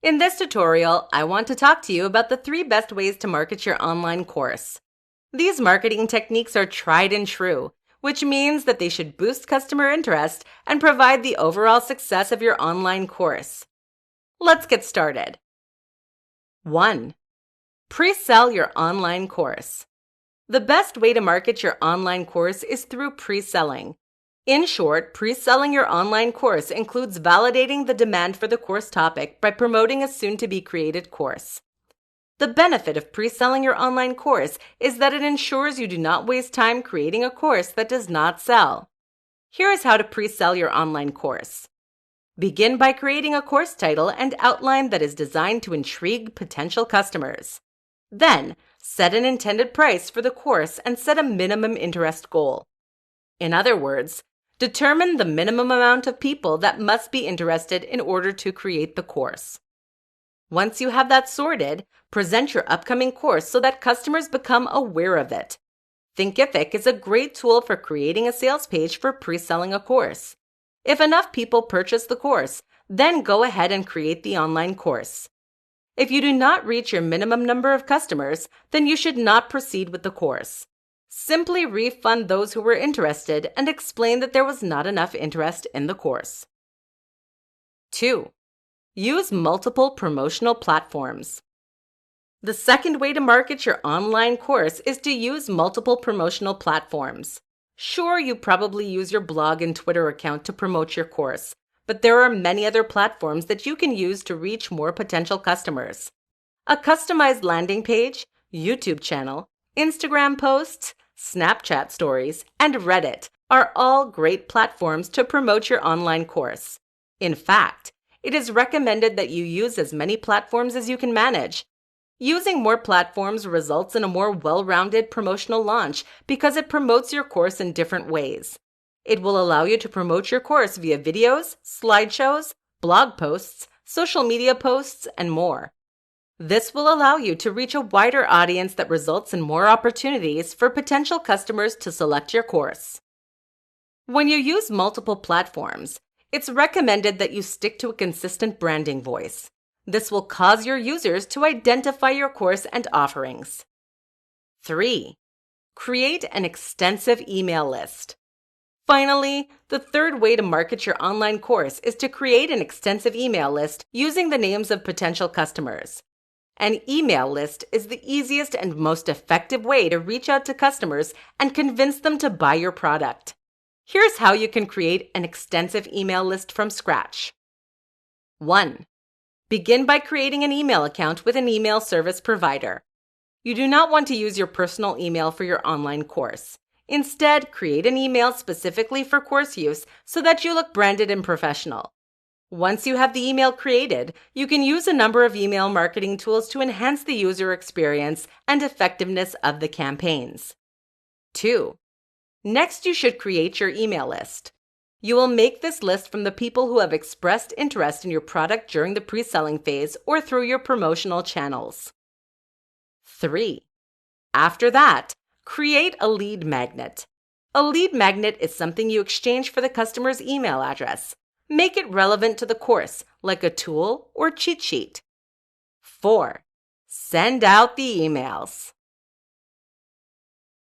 In this tutorial, I want to talk to you about the 3 best ways to market your online course. These marketing techniques are tried and true, which means that they should boost customer interest and provide the overall success of your online course. Let's get started. 1. Pre-sell your online course. The best way to market your online course is through pre-selling. In short, pre-selling your online course includes validating the demand for the course topic by promoting a soon-to-be-created course. The benefit of pre-selling your online course is that it ensures you do not waste time creating a course that does not sell. Here is how to pre-sell your online course. Begin by creating a course title and outline that is designed to intrigue potential customers. Then, set an intended price for the course and set a minimum interest goal. In other words, determine the minimum amount of people that must be interested in order to create the course. Once you have that sorted, present your upcoming course so that customers become aware of it. Thinkific is a great tool for creating a sales page for pre-selling a course. If enough people purchase the course, then go ahead and create the online course. If you do not reach your minimum number of customers, then you should not proceed with the course. Simply refund those who were interested and explain that there was not enough interest in the course. 2. Use multiple promotional platforms. The second way to market your online course is to use multiple promotional platforms. Sure, you probably use your blog and Twitter account to promote your course, but there are many other platforms that you can use to reach more potential customers. A customized landing page, YouTube channel, Instagram posts, Snapchat stories, and Reddit are all great platforms to promote your online course. In fact, it is recommended that you use as many platforms as you can manage. Using more platforms results in a more well-rounded promotional launch because it promotes your course in different ways. It will allow you to promote your course via videos, slideshows, blog posts, social media posts, and more. This will allow you to reach a wider audience that results in more opportunities for potential customers to select your course. When you use multiple platforms, it's recommended that you stick to a consistent branding voice. This will cause your users to identify your course and offerings. 3. Create an extensive email list. Finally, the third way to market your online course is to create an extensive email list using the names of potential customers. An email list is the easiest and most effective way to reach out to customers and convince them to buy your product. Here's how you can create an extensive email list from scratch. 1. Begin by creating an email account with an email service provider. You do not want to use your personal email for your online course. Instead, create an email specifically for course use so that you look branded and professional. Once you have the email created, you can use a number of email marketing tools to enhance the user experience and effectiveness of the campaigns. 2. Next, you should create your email list. You will make this list from the people who have expressed interest in your product during the pre-selling phase or through your promotional channels. 3. After that, create a lead magnet. A lead magnet is something you exchange for the customer's email address. Make it relevant to the course, like a tool or cheat sheet. 4. Send out the emails.